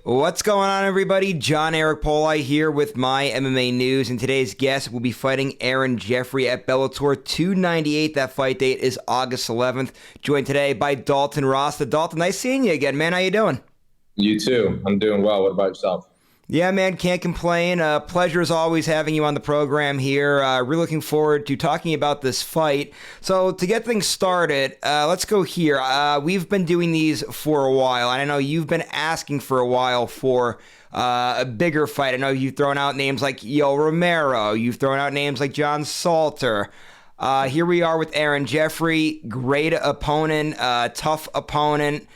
What's going on, everybody? John Eric Poli here with My MMA News, and today's guest will be fighting Aaron Jeffery at Bellator 298. That fight date is August 11th. Joined today by Dalton Rosta. Dalton, nice seeing you again, man. How you doing? You too. I'm doing well. What about yourself? Yeah, man, can't complain. Pleasure as always having you on the program here. Really looking forward to talking about this fight. So to get things started, let's go here. We've been doing these for a while, and I know you've been asking for a while for a bigger fight. I know you've thrown out names like Yo Romero. You've thrown out names like John Salter. Here we are with Aaron Jeffery. Great opponent, tough opponent.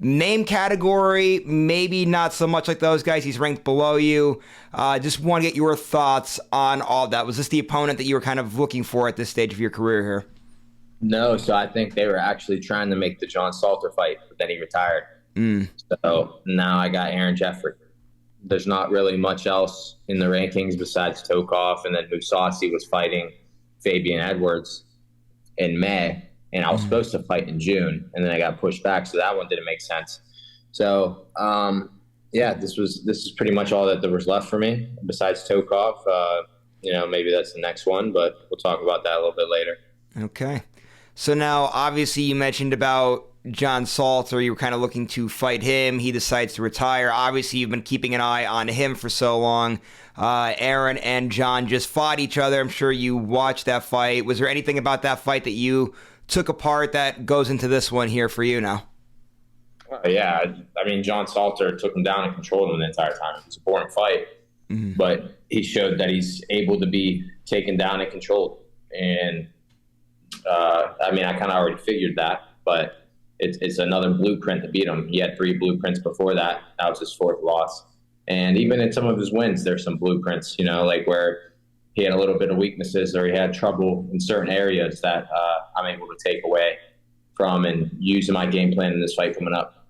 Name category, maybe not so much like those guys. He's ranked below you. Just want to get your thoughts on all that. Was this the opponent that you were kind of looking for at this stage of your career here? No, so I think they were actually trying to make the John Salter fight, but then he retired. So now I got Aaron Jeffery. There's not really much else in the rankings besides Tokov, and then Mousasi was fighting Fabian Edwards in May. And I was supposed to fight in June, and then I got pushed back, so that one didn't make sense. So, yeah, this is pretty much all that there was left for me besides Tokov. Maybe that's the next one, but we'll talk about that a little bit later. Okay. So now, obviously, you mentioned about John Salter. You were kind of looking to fight him. He decides to retire. Obviously, you've been keeping an eye on him for so long. Aaron and John just fought each other. I'm sure you watched that fight. Was there anything about that fight that you took apart that goes into this one here for you now? Yeah, I mean, John Salter took him down and controlled him the entire time. It was a boring fight, but he showed that he's able to be taken down and controlled. And, I kind of already figured that, but it's another blueprint to beat him. He had 3 blueprints before that. That was his 4th loss. And even in some of his wins, there's some blueprints, like where he had a little bit of weaknesses or he had trouble in certain areas that I'm able to take away from and use in my game plan in this fight coming up.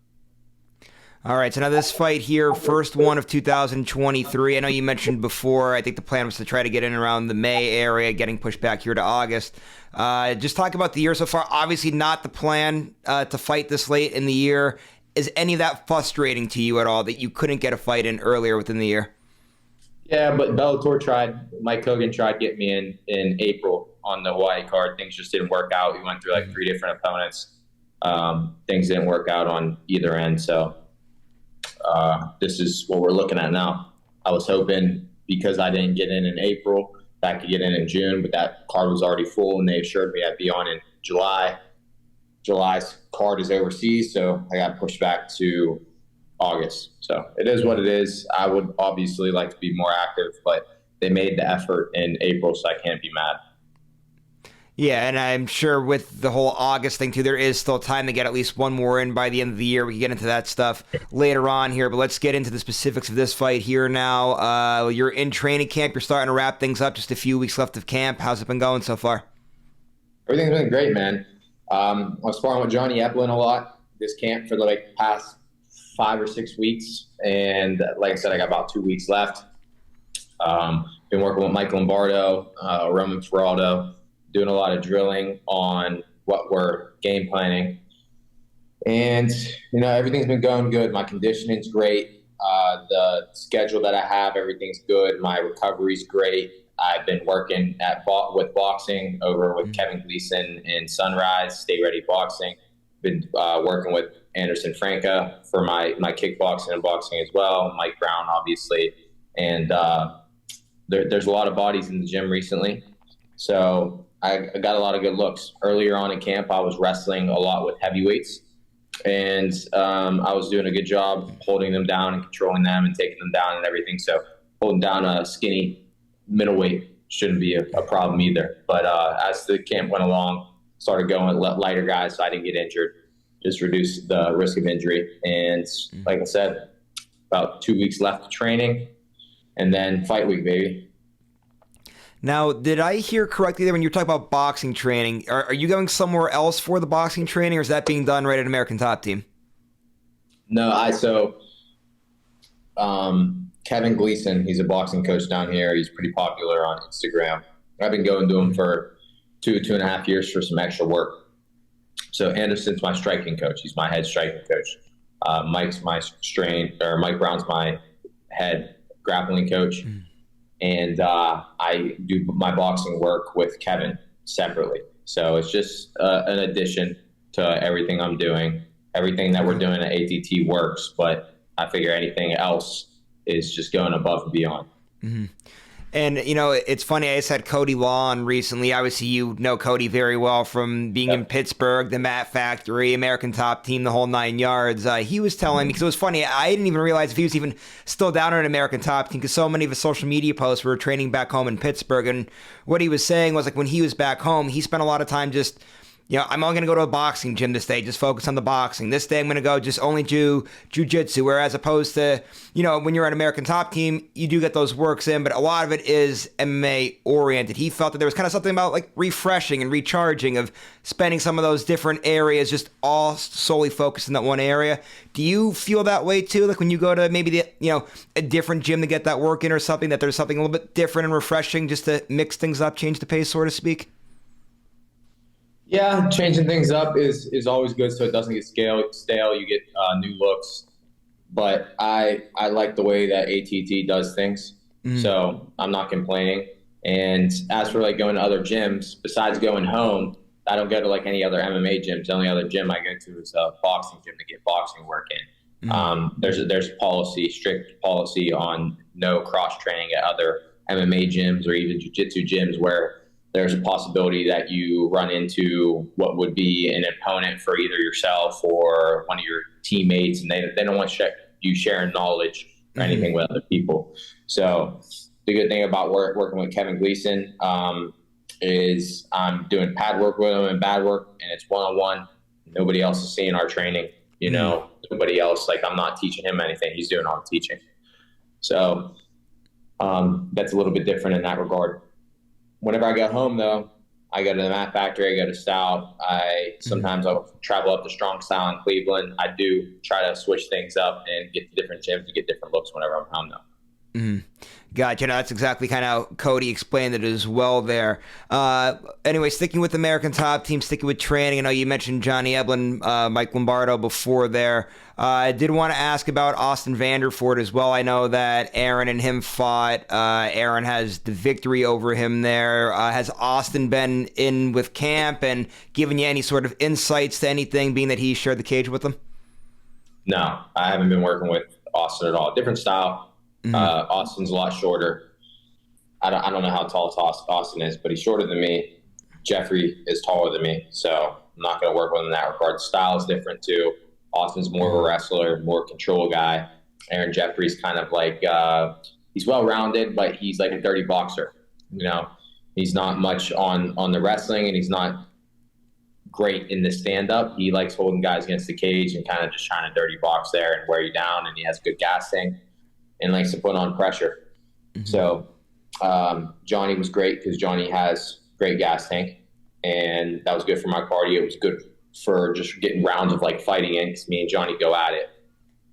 All right, so now this fight here, first one of 2023. I know you mentioned before, I think the plan was to try to get in around the May area, getting pushed back here to August. Just talk about the year so far. Obviously not the plan to fight this late in the year. Is any of that frustrating to you at all that you couldn't get a fight in earlier within the year? Yeah, but Bellator Mike Hogan tried getting me in April on the Hawaii card. Things just didn't work out. We went through like 3 different opponents. Things didn't work out on either end. So this is what we're looking at now. I was hoping because I didn't get in April, that I could get in June, but that card was already full, and they assured me I'd be on in July. July's card is overseas, so I got pushed back to August. So it is what it is. I would obviously like to be more active, but they made the effort in April, so I can't be mad. Yeah, and I'm sure with the whole August thing, too, there is still time to get at least one more in by the end of the year. We can get into that stuff later on here, but let's get into the specifics of this fight here now. You're in training camp. You're starting to wrap things up. Just a few weeks left of camp. How's it been going so far? Everything's been great, man. I was sparring with Johnny Eplin a lot this camp for the past 5 or 6 weeks, and like I said, I got about 2 weeks left. Been working with Mike Lombardo, Roman Feraldo, doing a lot of drilling on what we're game planning, and everything's been going good. My conditioning's great. The schedule that I have, everything's good. My recovery's great. I've been working with boxing over with Kevin Gleason in Sunrise Stay Ready Boxing. Been working with Anderson Franca for my kickboxing and boxing as well. Mike Brown, obviously. And there's a lot of bodies in the gym recently. So I got a lot of good looks. Earlier on in camp, I was wrestling a lot with heavyweights. And I was doing a good job holding them down and controlling them and taking them down and everything. So holding down a skinny middleweight shouldn't be a problem either. But as the camp went along, started going with lighter guys so I didn't get injured, just reduce the risk of injury. And like I said, about 2 weeks left of training, and then fight week, baby. Now, did I hear correctly there when you were talking about boxing training? Are you going somewhere else for the boxing training, or is that being done right at American Top Team? No, Kevin Gleason, he's a boxing coach down here. He's pretty popular on Instagram. I've been going to him for 2.5 years for some extra work. So Anderson's my striking coach. He's my head striking coach. Mike Brown's my head grappling coach. And I do my boxing work with Kevin separately. So it's just an addition to everything I'm doing. Everything that we're doing at ATT works, but I figure anything else is just going above and beyond. Mm-hmm. And, you know, it's funny, I just had Cody Law on recently. Obviously, you know Cody very well from being in Pittsburgh, the Mat Factory, American Top Team, the whole 9 yards. He was telling me, because it was funny, I didn't even realize if he was even still down at American Top Team, because so many of his social media posts were training back home in Pittsburgh. And what he was saying was, like, when he was back home, he spent a lot of time just, you know, I'm only going to go to a boxing gym this day, just focus on the boxing. This day I'm going to go just only do jiu-jitsu, whereas opposed to, you know, when you're at American Top Team, you do get those works in, but a lot of it is MMA oriented. He felt that there was kind of something about like refreshing and recharging of spending some of those different areas just all solely focused in that one area. Do you feel that way too? Like when you go to maybe the, you know, a different gym to get that work in or something, that there's something a little bit different and refreshing just to mix things up, change the pace, so to speak? Yeah, changing things up is always good so it doesn't get stale. You get new looks. But I like the way that ATT does things, so I'm not complaining. And as for like going to other gyms, besides going home, I don't go to like any other MMA gyms. The only other gym I go to is a boxing gym to get boxing work in. There's strict policy on no cross training at other MMA gyms or even jiu-jitsu gyms where there's a possibility that you run into what would be an opponent for either yourself or one of your teammates, and they don't want you sharing knowledge or anything with other people. So the good thing about working with Kevin Gleason is I'm doing pad work with him and bad work, and it's one-on-one. Nobody else is seeing our training, you know, nobody else. Like I'm not teaching him anything. He's doing all the teaching. So that's a little bit different in that regard. Whenever I go home, though, I go to the Mat Factory, I go to Stout. Sometimes I'll travel up to Strong Style in Cleveland. I do try to switch things up and get to different gyms to get different looks whenever I'm home, though. Gotcha. No, that's exactly kind of how Cody explained it as well there. Anyway, sticking with American Top Team, sticking with training. I know you mentioned Johnny Eblen, Mike Lombardo before there. I did want to ask about Austin Vanderford as well. I know that Aaron and him fought. Aaron has the victory over him there. Has Austin been in with camp and given you any sort of insights to anything, being that he shared the cage with them? No, I haven't been working with Austin at all. Different style. Austin's a lot shorter. I don't know how tall Austin is, but he's shorter than me. Jeffrey is taller than me, so I'm not going to work with him in that regard. Style is different too. Austin's more of a wrestler, more control guy. Aaron Jeffery's kind of like he's well-rounded, but he's like a dirty boxer. You know, he's not much on the wrestling, and he's not great in the stand-up. He likes holding guys against the cage and kind of just trying to dirty box there and wear you down, and he has good gas tank and likes to put on pressure. So Johnny was great because Johnny has great gas tank, and that was good for my cardio. It was good for just getting rounds of like fighting in because me and Johnny go at it.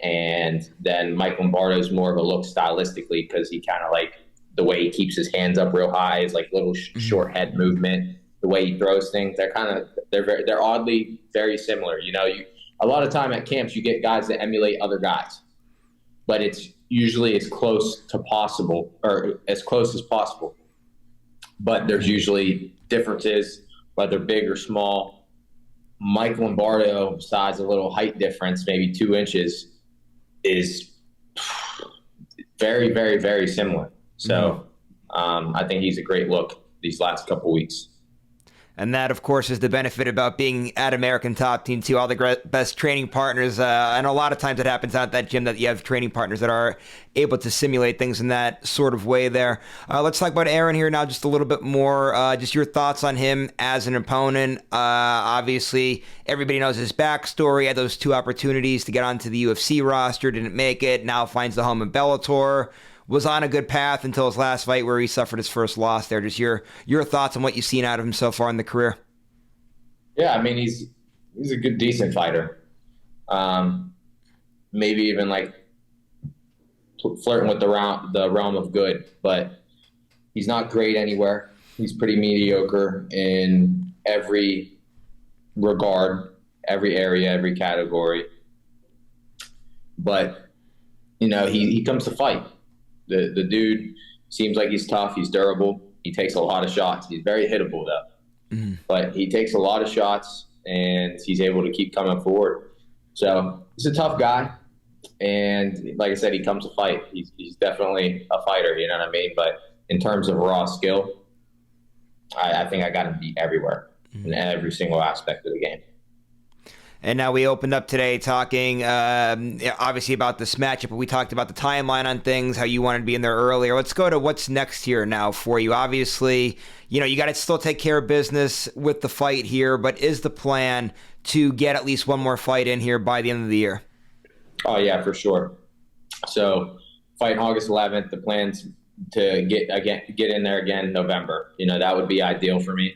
And then Mike Lombardo is more of a look stylistically because he kind of like the way he keeps his hands up real high, his like little short head movement, the way he throws things. They're oddly very similar. You know, a lot of time at camps you get guys that emulate other guys, but it's usually as close as possible. But there's usually differences, whether big or small. Mike Lombardo, besides a little height difference, maybe 2 inches, is very, very, very similar. So I think he's a great look these last couple weeks. And that, of course, is the benefit about being at American Top Team, too. All the best training partners. And a lot of times it happens at that gym that you have training partners that are able to simulate things in that sort of way there. Let's talk about Aaron here now just a little bit more. Just your thoughts on him as an opponent. Obviously, everybody knows his backstory. Had those 2 opportunities to get onto the UFC roster, didn't make it. Now finds the home in Bellator. Was on a good path until his last fight where he suffered his first loss there. Just your thoughts on what you've seen out of him so far in the career. Yeah, I mean, he's a good, decent fighter. Maybe even like flirting with the realm of good, but he's not great anywhere. He's pretty mediocre in every regard, every area, every category. but he comes to fight. The dude seems like he's tough. He's durable. He takes a lot of shots. He's very hittable though, but he takes a lot of shots and he's able to keep coming forward. So he's a tough guy. And like I said, he comes to fight. He's definitely a fighter, you know what I mean? But in terms of raw skill, I think I got him beat everywhere in every single aspect of the game. And now we opened up today talking, obviously, about this matchup, but we talked about the timeline on things, how you wanted to be in there earlier. Let's go to what's next here now for you. Obviously, you got to still take care of business with the fight here, but is the plan to get at least one more fight in here by the end of the year? Oh, yeah, for sure. So fighting August 11th, the plan's to get in there again in November. That would be ideal for me.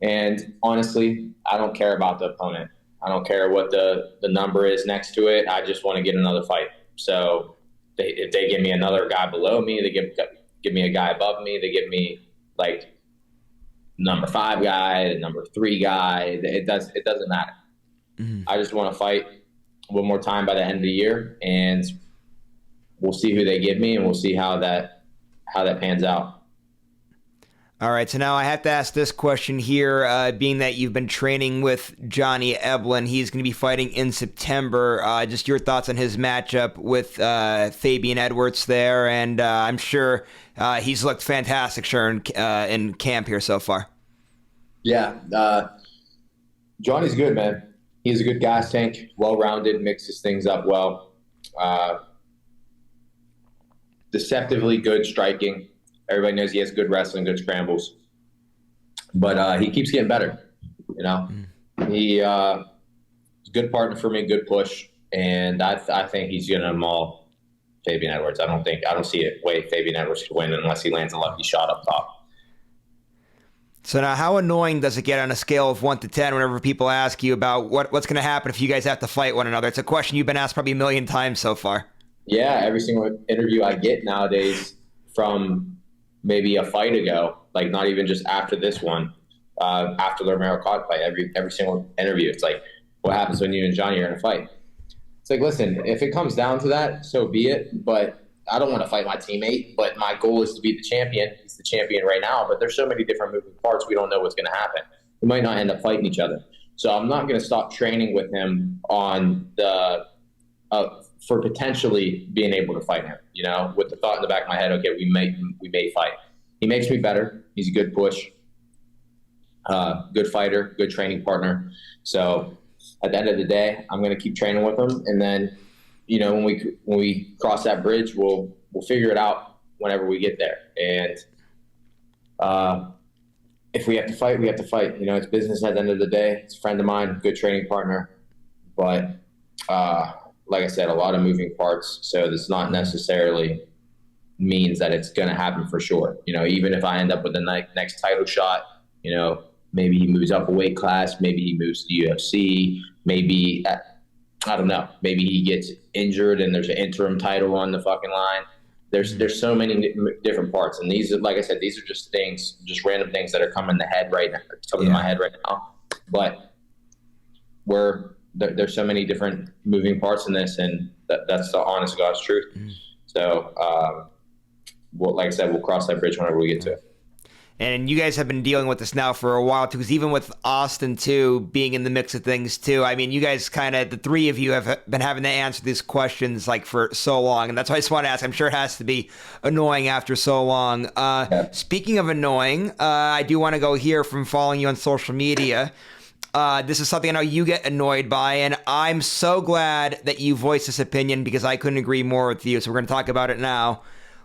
And honestly, I don't care about the opponent. I don't care what the number is next to it. I just want to get another fight. So if they give me another guy below me, they give me a guy above me, they give me like number 5 guy, number 3 guy. It doesn't matter. I just want to fight one more time by the end of the year, and we'll see who they give me, and we'll see how that pans out. All right, so now I have to ask this question here, being that you've been training with Johnny Eblen. He's going to be fighting in September. Just your thoughts on his matchup with Fabian Edwards there, and I'm sure he's looked fantastic, sure, in camp here so far. Yeah, Johnny's good, man. He's a good gas tank, well-rounded, mixes things up well. Deceptively good striking. Everybody knows he has good wrestling, good scrambles. But he keeps getting better, He's a good partner for me, good push. And I think he's going to maul Fabian Edwards. I don't see a way Fabian Edwards could win unless he lands a lucky shot up top. So now how annoying does it get on a scale of 1 to 10 whenever people ask you about what's going to happen if you guys have to fight one another? It's a question you've been asked probably a million times so far. Yeah, every single interview I get nowadays from maybe a fight ago, like not even just after this one, after the Romero Cog fight, every single interview, it's like, what happens when you and Johnny are in a fight? It's like, listen, if it comes down to that, so be it. But I don't want to fight my teammate, but my goal is to be the champion. He's the champion right now, but there's so many different moving parts. We don't know what's going to happen. We might not end up fighting each other. So I'm not going to stop training with him on for potentially being able to fight him, with the thought in the back of my head, okay, we may fight. He makes me better. He's a good push, good fighter, good training partner. So at the end of the day, I'm going to keep training with him. And then, when we cross that bridge, we'll figure it out whenever we get there. And if we have to fight, we have to fight. It's business at the end of the day. It's a friend of mine, good training partner. But like I said, a lot of moving parts. So this not necessarily means that it's going to happen for sure. Even if I end up with the next title shot, maybe he moves up a weight class, maybe he moves to the UFC, maybe, I don't know, maybe he gets injured and there's an interim title on the fucking line. There's so many different parts. And these are, like I said, these are just random things that are coming to my head right now. But there's so many different moving parts in this, and that's the honest God's truth. So, like I said, we'll cross that bridge whenever we get to it. And you guys have been dealing with this now for a while, too, because even with Austin, too, being in the mix of things, too, I mean, you guys the 3 of you have been having to answer these questions, for so long. And that's why I just want to ask. I'm sure it has to be annoying after so long. Yeah. Speaking of annoying, I do want to go here from following you on social media. This is something I know you get annoyed by, and I'm so glad that you voiced this opinion because I couldn't agree more with you. So we're going to talk about it now.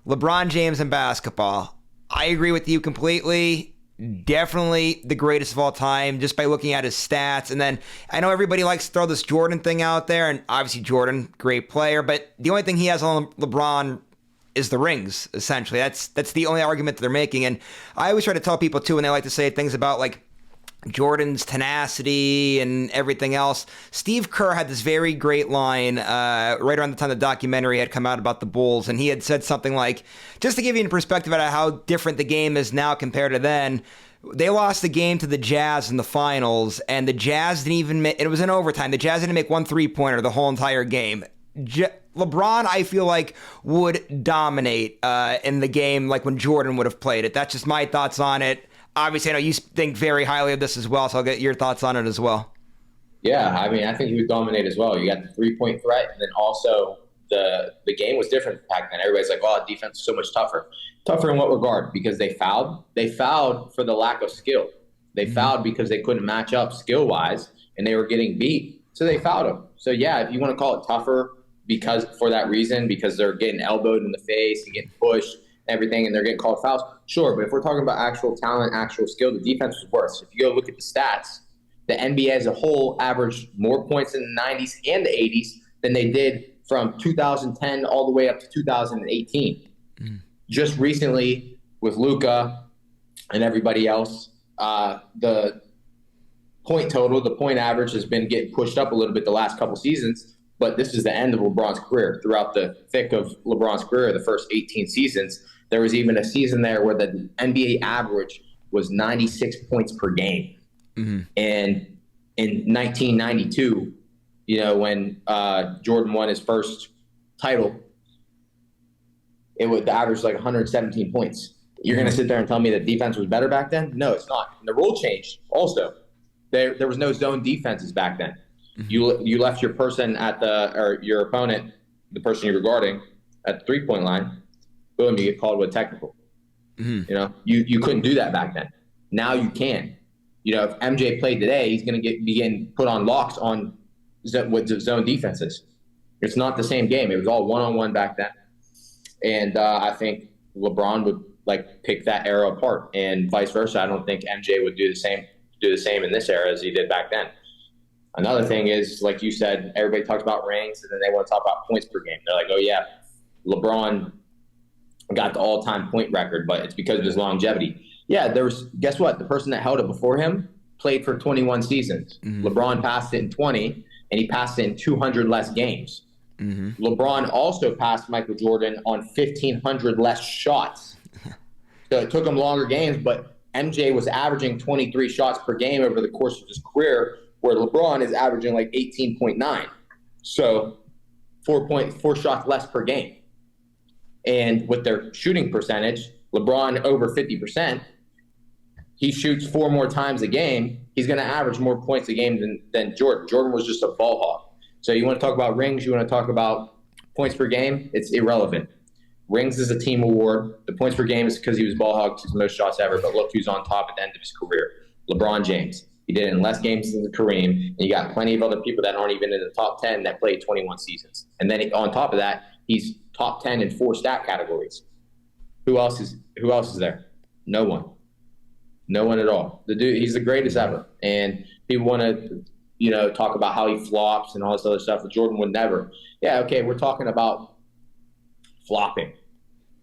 LeBron James in basketball. I agree with you completely. Definitely the greatest of all time just by looking at his stats. And then I know everybody likes to throw this Jordan thing out there, and obviously Jordan, great player, but the only thing he has on LeBron is the rings, essentially. That's the only argument that they're making. And I always try to tell people, too, when they like to say things about, Jordan's tenacity and everything else. Steve Kerr had this very great line right around the time the documentary had come out about the Bulls, and he had said something like, just to give you a perspective about how different the game is now compared to then, they lost the game to the Jazz in the finals, and the Jazz didn't even make, it was in overtime, the Jazz didn't make one three-pointer the whole entire game. LeBron, I feel like, would dominate in the game like when Jordan would have played it. That's just my thoughts on it. Obviously, I know you think very highly of this as well, so I'll get your thoughts on it as well. Yeah, I mean, I think he would dominate as well. You got the three-point threat, and then also the game was different back then. Everybody's like, oh, defense is so much tougher. Tougher in what regard? Because they fouled. They fouled for the lack of skill. They fouled because they couldn't match up skill-wise, and they were getting beat. So they fouled them. So, yeah, if you want to call it tougher because for that reason, because they're getting elbowed in the face and getting pushed and everything, and they're getting called fouls, sure. But if we're talking about actual talent, actual skill, the defense was worse. If you go look at the stats, the NBA as a whole averaged more points in the 90s and the 80s than they did from 2010 all the way up to 2018. Just recently with Luka and everybody else, the point total, the point average has been getting pushed up a little bit the last couple seasons, but this is the end of LeBron's career. Throughout the thick of LeBron's career, the first 18 seasons, there was even a season there where the NBA average was 96 points per game. And in 1992, when Jordan won his first title, the average was like 117 points. You're going to sit there and tell me that defense was better back then? No, it's not. And the rule changed also. There was no zone defenses back then. You left your person or your opponent, the person you're guarding, at the three-point line. Boom, you get called with technical. You couldn't do that back then. Now you can. If MJ played today, he's going to be getting put on locks with zone defenses. It's not the same game. It was all one-on-one back then. And I think LeBron would pick that era apart, and vice versa. I don't think MJ would do the same in this era as he did back then. Another thing is, like you said, everybody talks about rings, and then they want to talk about points per game. They're like, oh, yeah, LeBron got the all-time point record, but it's because of his longevity. Yeah, guess what? The person that held it before him played for 21 seasons. LeBron passed it in 20, and he passed it in 200 less games. LeBron also passed Michael Jordan on 1,500 less shots. So it took him longer games, but MJ was averaging 23 shots per game over the course of his career, where LeBron is averaging 18.9. So 4 shots less per game. And with their shooting percentage, LeBron over 50%, he shoots 4 more times a game. He's going to average more points a game than Jordan. Jordan was just a ball hog. So you want to talk about rings, you want to talk about points per game, it's irrelevant. Rings is a team award. The points per game is because he was ball hog, his most shots ever, but look who's on top at the end of his career. LeBron James. He did it in less games than Kareem, and you got plenty of other people that aren't even in the top 10 that played 21 seasons. And then on top of that, he's top 10 in 4 stat categories. Who else is there? No one. No one at all. The dude, he's the greatest ever. And people want to, talk about how he flops and all this other stuff. But Jordan would never. Yeah, okay, we're talking about flopping.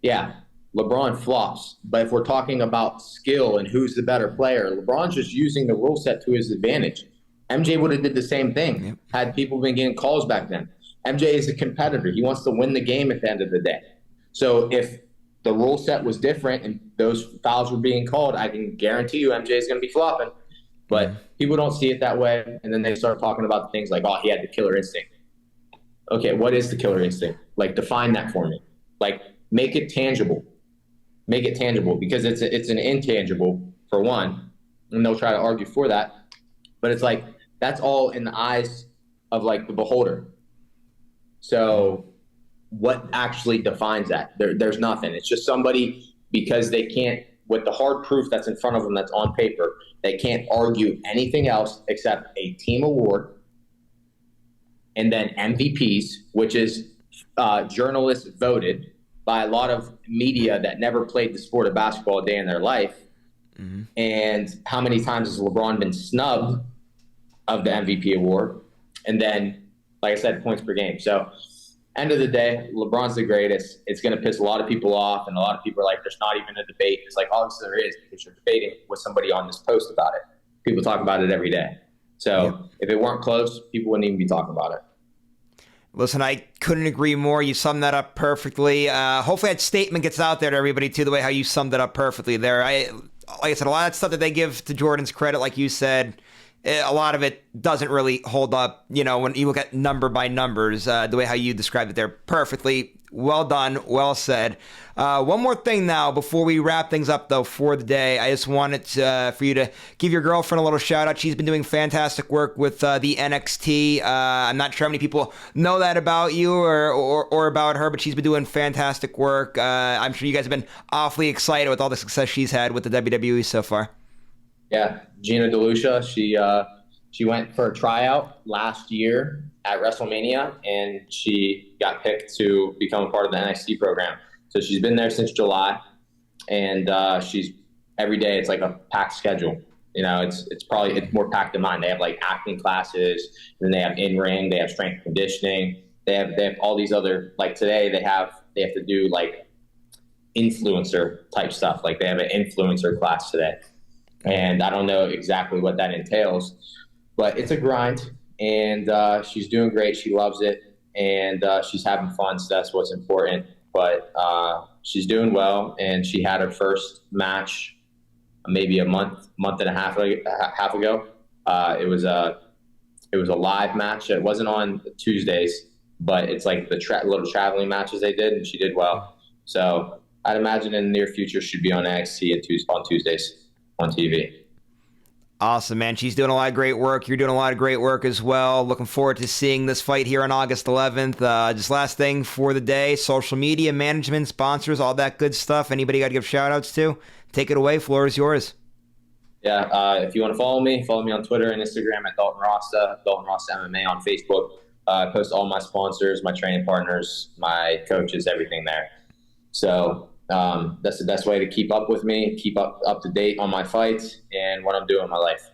Yeah, LeBron flops. But if we're talking about skill and who's the better player, LeBron's just using the rule set to his advantage. MJ would have did the same thing had people been getting calls back then. MJ is a competitor. He wants to win the game at the end of the day. So if the rule set was different and those fouls were being called, I can guarantee you MJ is going to be flopping. But people don't see it that way, and then they start talking about things like, oh, he had the killer instinct. Okay, what is the killer instinct? Define that for me. Make it tangible. Make it tangible, because it's an intangible, for one, and they'll try to argue for that. But it's that's all in the eyes of the beholder. So what actually defines that? There's nothing. It's just somebody, because they can't, with the hard proof that's in front of them that's on paper, they can't argue anything else except a team award and then MVPs, which is journalists voted by a lot of media that never played the sport of basketball a day in their life. And how many times has LeBron been snubbed of the MVP award? And then, like I said, points per game. So end of the day, LeBron's the greatest. It's going to piss a lot of people off, and a lot of people are like, there's not even a debate. It's obviously there is, because you're debating with somebody on this post about it. People talk about it every day. So if it weren't close, people wouldn't even be talking about it. Listen, I couldn't agree more. You summed that up perfectly. Hopefully that statement gets out there to everybody, too, the way how you summed it up perfectly there. Like I said, a lot of that stuff that they give to Jordan's credit, like you said, a lot of it doesn't really hold up, when you look at number by numbers, the way how you described it there. Perfectly. Well done. Well said. One more thing now before we wrap things up, though, for the day. I just wanted for you to give your girlfriend a little shout out. She's been doing fantastic work with the NXT. I'm not sure how many people know that about you or about her, but she's been doing fantastic work. I'm sure you guys have been awfully excited with all the success she's had with the WWE so far. Yeah, Gina DeLucia, she went for a tryout last year at WrestleMania, and she got picked to become a part of the NXT program. So she's been there since July, and she's every day. It's like a packed schedule. It's more packed than mine. They have like acting classes, then they have in ring, they have strength conditioning, they have all these other, like today they have to do like influencer type stuff. Like they have an influencer class today. And I don't know exactly what that entails, but it's a grind, and she's doing great. She loves it, and she's having fun, so that's what's important. But she's doing well, and she had her first match maybe a month and a half ago. It was a live match. It wasn't on Tuesdays, but it's like the little traveling matches they did, and she did well. So I'd imagine in the near future she'd be on NXT on Tuesdays on TV. Awesome, man. She's doing a lot of great work. You're doing a lot of great work as well. Looking forward to seeing this fight here on August 11th. Just last thing for the day, social media, management, sponsors, all that good stuff. Anybody got to give shout outs to? Take it away. Floor is yours. Yeah, if you want to follow me on Twitter and Instagram at Dalton Rosta, Dalton Rosta MMA on Facebook. I post all my sponsors, my training partners, my coaches, everything there. So that's the best way to keep up with me, keep up to date on my fights and what I'm doing in my life.